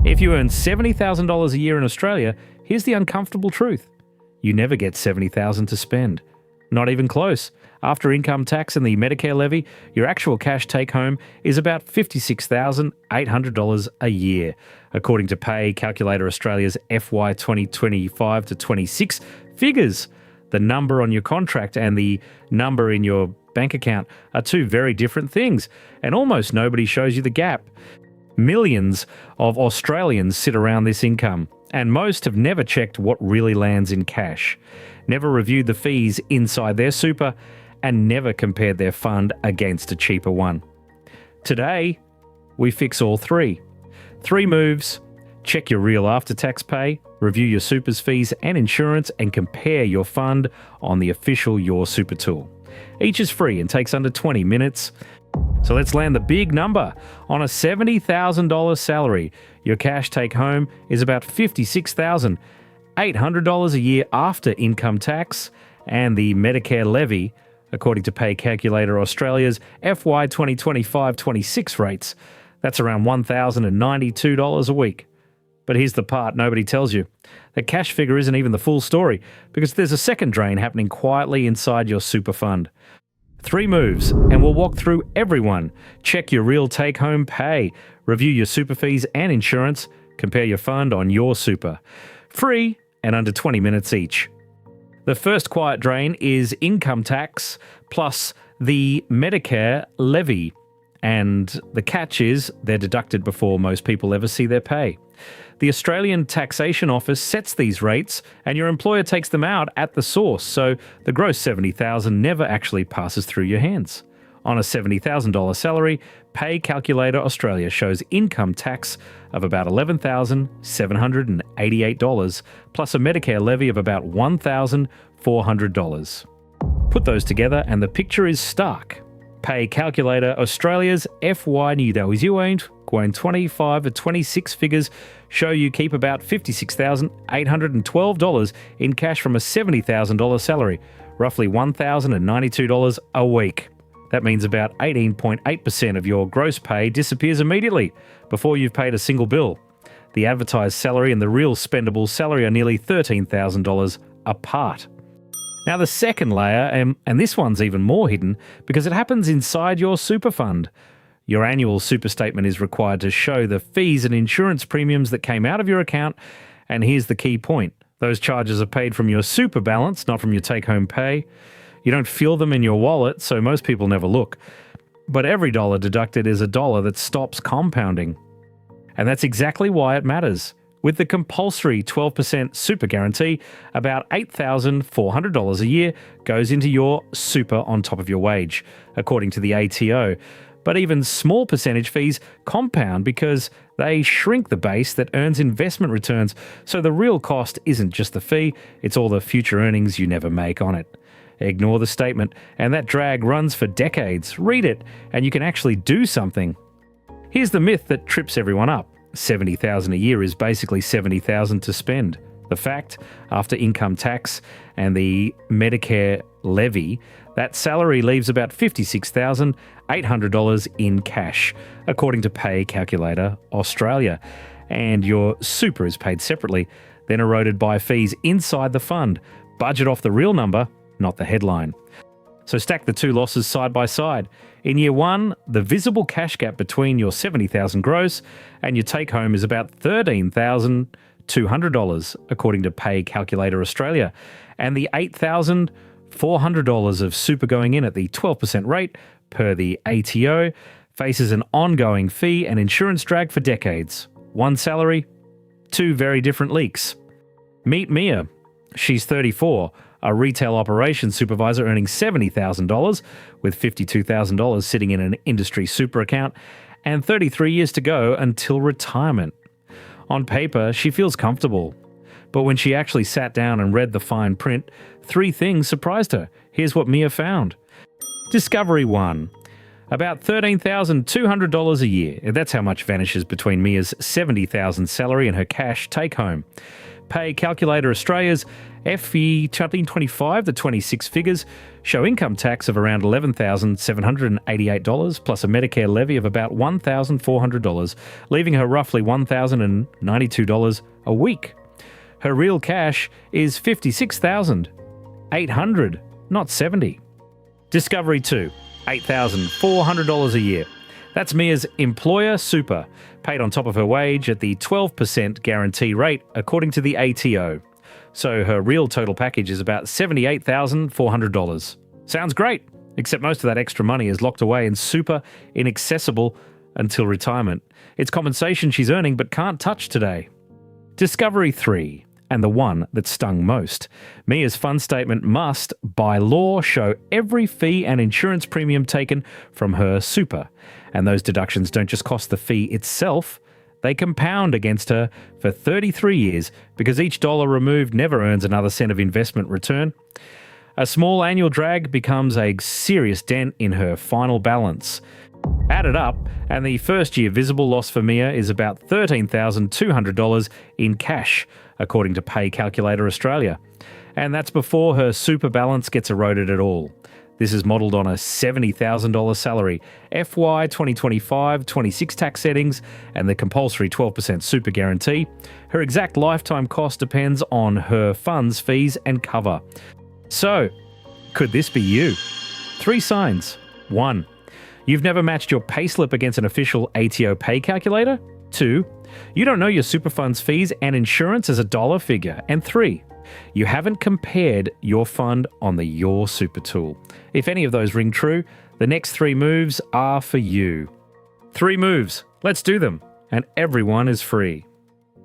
If you earn $70,000 a year in Australia, here's the uncomfortable truth. You never get $70,000 to spend. Not even close. After income tax and the Medicare levy, your actual cash take-home is about $56,800 a year, according to Pay Calculator Australia's FY 2025 to 26 figures. The number on your contract and the number in your bank account are two very different things, and almost nobody shows you the gap. Millions of Australians sit around this income, and most have never checked what really lands in cash, never reviewed the fees inside their super, and never compared their fund against a cheaper one. Today, we fix all three. 3 moves: check your real after-tax pay, review your super's fees and insurance, and compare your fund on the official Your Super tool. Each is free and takes under 20 minutes. So let's land the big number. On a $70,000 salary, your cash take-home is about $56,800 a year after income tax and the Medicare levy, according to Pay Calculator Australia's FY 2025-26 rates. That's around $1,092 a week. But here's the part nobody tells you. The cash figure isn't even the full story, because there's a second drain happening quietly inside your super fund. 3 moves, and we'll walk through every one. Check your real take-home pay, review your super fees and insurance, compare your fund on Your Super. Free and under 20 minutes each. The first quiet drain is income tax plus the Medicare levy. And the catch is they're deducted before most people ever see their pay. The Australian Taxation Office sets these rates and your employer takes them out at the source, so the gross $70,000 never actually passes through your hands. On a $70,000 salary, Pay Calculator Australia shows income tax of about $11,788, plus a Medicare levy of about $1,400. Put those together and the picture is stark. Pay Calculator Australia's FY 2025 to 26 figures show you keep about $56,812 in cash from a $70,000 salary, roughly $1,092 a week. That means about 18.8% of your gross pay disappears immediately before you've paid a single bill. The advertised salary and the real spendable salary are nearly $13,000 apart. Now the second layer, and this one's even more hidden because it happens inside your super fund. Your annual super statement is required to show the fees and insurance premiums that came out of your account, and here's the key point. Those charges are paid from your super balance, not from your take-home pay. You don't feel them in your wallet, so most people never look. But every dollar deducted is a dollar that stops compounding. And that's exactly why it matters. With the compulsory 12% super guarantee, about $8,400 a year goes into your super on top of your wage, according to the ATO. But even small percentage fees compound because they shrink the base that earns investment returns. So the real cost isn't just the fee, it's all the future earnings you never make on it. Ignore the statement, and that drag runs for decades. Read it, and you can actually do something. Here's the myth that trips everyone up. $70,000 a year is basically $70,000 to spend. The fact, after income tax and the Medicare levy, that salary leaves about $56,800 in cash, according to Pay Calculator Australia. And your super is paid separately, then eroded by fees inside the fund. Budget off the real number, not the headline. So stack the two losses side by side. In year one, the visible cash gap between your $70,000 gross and your take-home is about $13,200, according to Pay Calculator Australia. And the $8,400 of super going in at the 12% rate, per the ATO, faces an ongoing fee and insurance drag for decades. One salary, 2 very different leaks. Meet Mia. She's 34. A retail operations supervisor earning $70,000 with $52,000 sitting in an industry super account and 33 years to go until retirement. On paper, she feels comfortable. But when she actually sat down and read the fine print, 3 things surprised her. Here's what Mia found. Discovery 1. About $13,200 a year. That's how much vanishes between Mia's $70,000 salary and her cash take-home. Pay Calculator Australia's FE 2025 to 26 figures show income tax of around $11,788 plus a Medicare levy of about $1,400, leaving her roughly $1,092 a week. Her real cash is $56,800, not $70,000. Discovery 2, $8,400 a year. That's Mia's employer super, paid on top of her wage at the 12% guarantee rate according to the ATO. So her real total package is about $78,400. Sounds great, except most of that extra money is locked away in super inaccessible until retirement. It's compensation she's earning but can't touch today. Discovery 3, and the one that stung most. Mia's fund statement must, by law, show every fee and insurance premium taken from her super. And those deductions don't just cost the fee itself, they compound against her for 33 years because each dollar removed never earns another cent of investment return. A small annual drag becomes a serious dent in her final balance. Add it up, and the first year visible loss for Mia is about $13,200 in cash, according to Pay Calculator Australia. And that's before her super balance gets eroded at all. This is modelled on a $70,000 salary, FY 2025-26 tax settings, and the compulsory 12% super guarantee. Her exact lifetime cost depends on her funds, fees, and cover. So, could this be you? 3 signs. 1. You've never matched your payslip against an official ATO pay calculator. 2. You don't know your super funds fees and insurance as a dollar figure. And 3. You haven't compared your fund on the Your Super tool. If any of those ring true, the next 3 moves are for you. 3 moves. Let's do them. And everyone is free.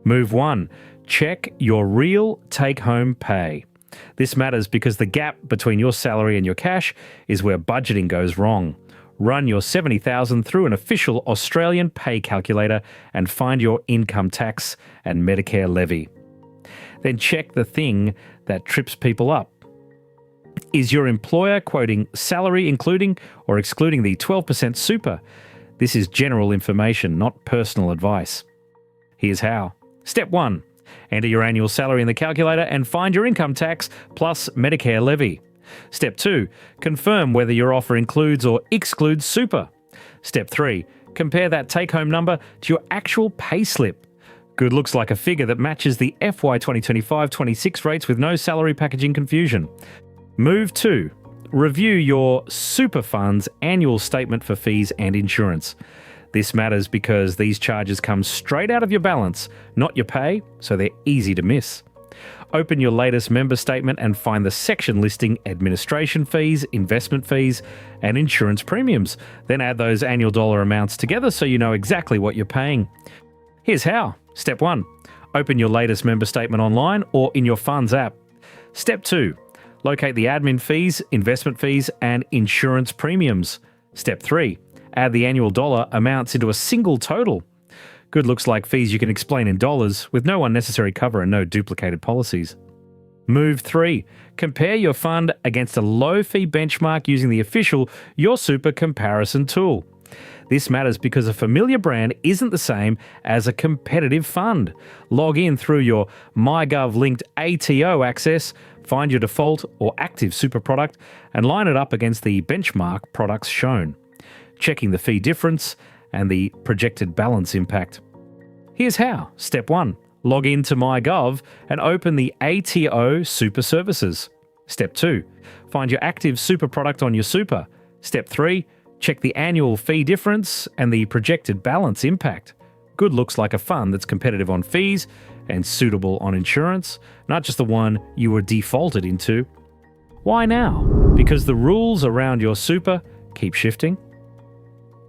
Move 1. Check your real take-home pay. This matters because the gap between your salary and your cash is where budgeting goes wrong. Run your $70,000 through an official Australian pay calculator and find your income tax and Medicare levy. Then check the thing that trips people up. Is your employer quoting salary including or excluding the 12% super? This is general information, not personal advice. Here's how. Step 1. Enter your annual salary in the calculator and find your income tax plus Medicare levy. Step 2. Confirm whether your offer includes or excludes super. Step 3. Compare that take-home number to your actual payslip. Good looks like a figure that matches the FY 2025-26 rates with no salary packaging confusion. Move 2. Review your super fund's annual statement for fees and insurance. This matters because these charges come straight out of your balance, not your pay, so they're easy to miss. Open your latest member statement and find the section listing administration fees, investment fees, and insurance premiums. Then add those annual dollar amounts together so you know exactly what you're paying. Here's how. Step 1. Open your latest member statement online or in your funds app. Step 2. Locate the admin fees, investment fees, and insurance premiums. Step 3. Add the annual dollar amounts into a single total. Good looks like fees you can explain in dollars with no unnecessary cover and no duplicated policies. Move 3. Compare your fund against a low-fee benchmark using the official Your Super comparison tool. This matters because a familiar brand isn't the same as a competitive fund. Log in through your MyGov-linked ATO access, find your default or active super product, and line it up against the benchmark products shown, checking the fee difference and the projected balance impact. Here's how. Step 1. Log into MyGov and open the ATO Super Services. Step 2. Find your active super product on your super. Step 3. Check the annual fee difference and the projected balance impact. Good looks like a fund that's competitive on fees and suitable on insurance, not just the one you were defaulted into. Why now? Because the rules around your super keep shifting.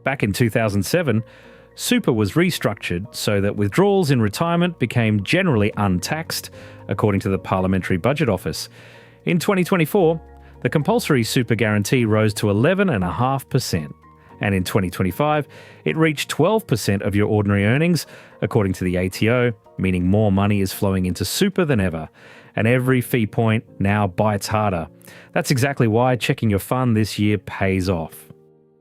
Back in 2007, super was restructured so that withdrawals in retirement became generally untaxed, according to the Parliamentary Budget Office. In 2024, the compulsory super guarantee rose to 11.5%, and in 2025, it reached 12% of your ordinary earnings, according to the ATO, meaning more money is flowing into super than ever, and every fee point now bites harder. That's exactly why checking your fund this year pays off.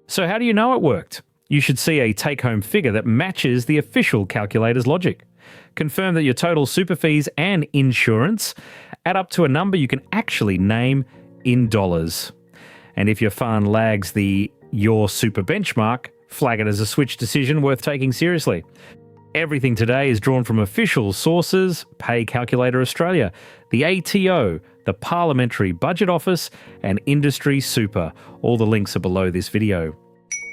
So how do you know it worked? You should see a take-home figure that matches the official calculator's logic. Confirm that your total super fees and insurance add up to a number you can actually name in dollars. And if your fund lags the Your Super benchmark, flag it as a switch decision worth taking seriously. Everything today is drawn from official sources: Pay Calculator Australia, the ATO, the Parliamentary Budget Office, and Industry Super. All the links are below this video.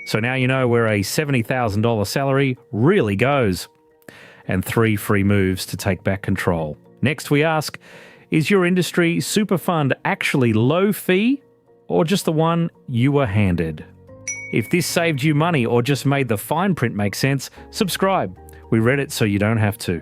So now you know where a $70,000 salary really goes. And 3 free moves to take back control. Next we ask, is your industry super fund actually low fee or just the one you were handed? If this saved you money or just made the fine print make sense, subscribe. We read it so you don't have to.